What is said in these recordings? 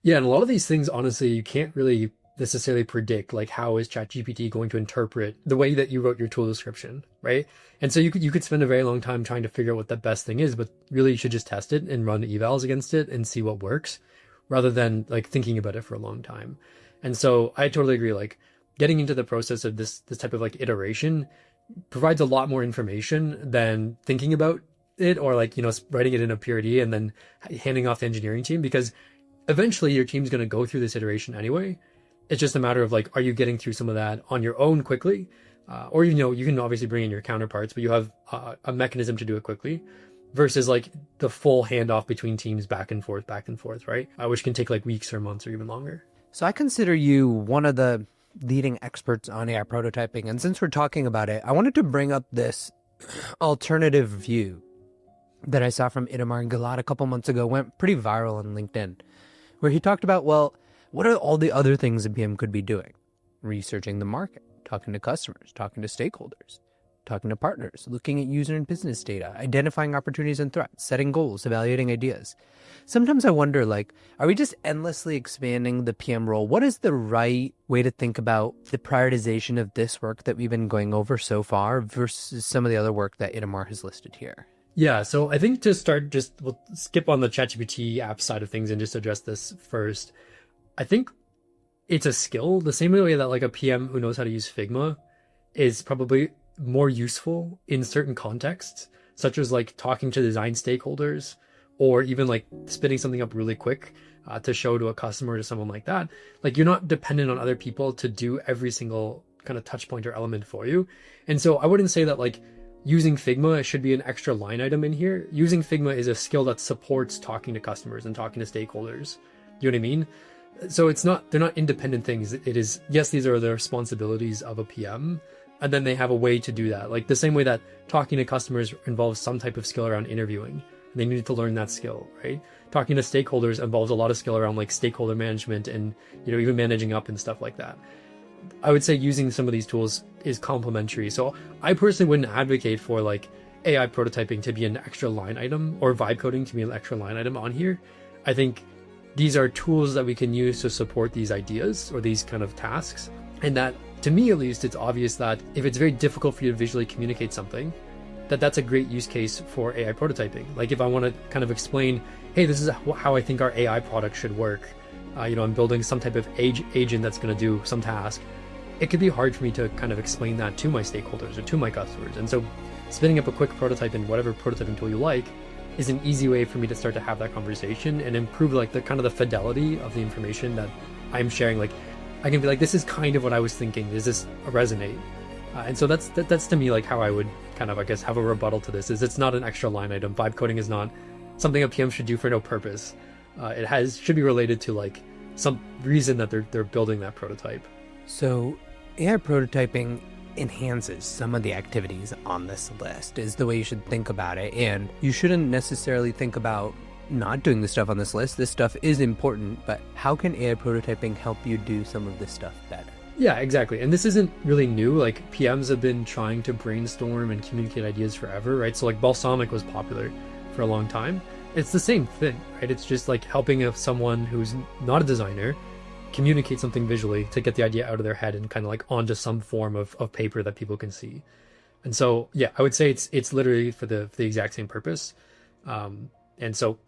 Yeah, and a lot of these things, honestly, you can't really necessarily predict, like how is ChatGPT going to interpret the way that you wrote your tool description, right? And so you could spend a very long time trying to figure out what the best thing is, but really you should just test it and run evals against it and see what works, rather than like thinking about it for a long time. And so I totally agree. Like getting into the process of this type of like iteration provides a lot more information than thinking about it, or like, writing it in a purity and then handing off the engineering team, because eventually your team's going to go through this iteration anyway. It's just a matter of like, are you getting through some of that on your own quickly? Or, you can obviously bring in your counterparts, but you have a mechanism to do it quickly versus like the full handoff between teams back and forth, right? Which can take like weeks or months or even longer. So I consider you one of the leading experts on AI prototyping. And since we're talking about it, I wanted to bring up this alternative view that I saw from Itamar Gilad a couple months ago, went pretty viral on LinkedIn, where he talked about, well, what are all the other things a PM could be doing? Researching the market, talking to customers, talking to stakeholders, talking to partners, looking at user and business data, identifying opportunities and threats, setting goals, evaluating ideas. Sometimes I wonder, like, are we just endlessly expanding the PM role? What is the right way to think about the prioritization of this work that we've been going over so far versus some of the other work that Itamar has listed here? Yeah, so I think to start, we'll skip on the ChatGPT app side of things and just address this first. I think it's a skill, the same way that like a PM who knows how to use Figma is probably more useful in certain contexts, such as like talking to design stakeholders, or even like spinning something up really quick to show to a customer or to someone like that. Like you're not dependent on other people to do every single kind of touch point or element for you. And so I wouldn't say that like using Figma should be an extra line item in here. Using Figma is a skill that supports talking to customers and talking to stakeholders. You know what I mean? So they're not independent things. It is, yes, these are the responsibilities of a PM, and then they have a way to do that. Like the same way that talking to customers involves some type of skill around interviewing. They need to learn that skill, right? Talking to stakeholders involves a lot of skill around like stakeholder management and, even managing up and stuff like that. I would say using some of these tools is complementary. So I personally wouldn't advocate for like AI prototyping to be an extra line item or vibe coding to be an extra line item on here. I think these are tools that we can use to support these ideas or these kind of tasks. And that, to me at least, it's obvious that if it's very difficult for you to visually communicate something, that's a great use case for AI prototyping. Like if I want to kind of explain, hey, this is how I think our AI product should work. I'm building some type of agent that's going to do some task. It could be hard for me to kind of explain that to my stakeholders or to my customers. And so spinning up a quick prototype in whatever prototyping tool you like is an easy way for me to start to have that conversation and improve like the kind of the fidelity of the information that I'm sharing. Like I can be like, this is kind of what I was thinking. Does this resonate? And so that's to me like how I would kind of, I guess, have a rebuttal to this is it's not an extra line item. Vibe coding is not something a PM should do for no purpose. It should be related to like some reason that they're building that prototype. So AI prototyping enhances some of the activities on this list is the way you should think about it. And you shouldn't necessarily think about not doing the stuff on this list. This stuff is important, but how can AI prototyping help you do some of this stuff better? Yeah, exactly. And this isn't really new. Like PMs have been trying to brainstorm and communicate ideas forever, right? So like Balsamiq was popular for a long time. It's the same thing, right? It's just like helping someone who's not a designer communicate something visually to get the idea out of their head and kind of like onto some form of paper that people can see. And so, yeah, I would say it's literally for the exact same purpose. And so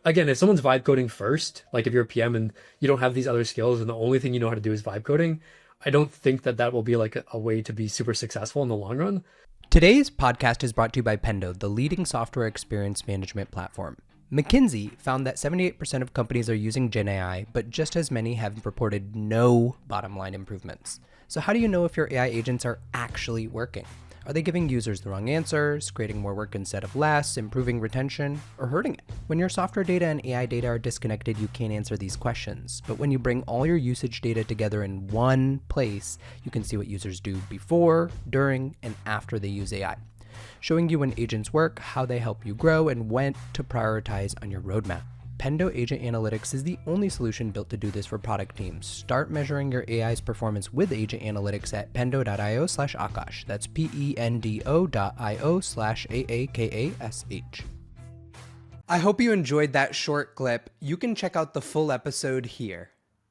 again, if someone's vibe coding first, like if you're a PM and you don't have these other skills and the only thing you know how to do is vibe coding, I don't think that will be like a way to be super successful in the long run. Today's podcast is brought to you by Pendo, the leading software experience management platform. McKinsey found that 78% of companies are using Gen AI, but just as many have reported no bottom line improvements. So how do you know if your AI agents are actually working? Are they giving users the wrong answers, creating more work instead of less, improving retention, or hurting it? When your software data and AI data are disconnected, you can't answer these questions. But when you bring all your usage data together in one place, you can see what users do before, during, and after they use AI, showing you when agents work, how they help you grow, and when to prioritize on your roadmap. Pendo Agent Analytics is the only solution built to do this for product teams. Start measuring your AI's performance with Agent Analytics at pendo.io/Akash. That's pendo.io/AAKASH. I hope you enjoyed that short clip. You can check out the full episode here.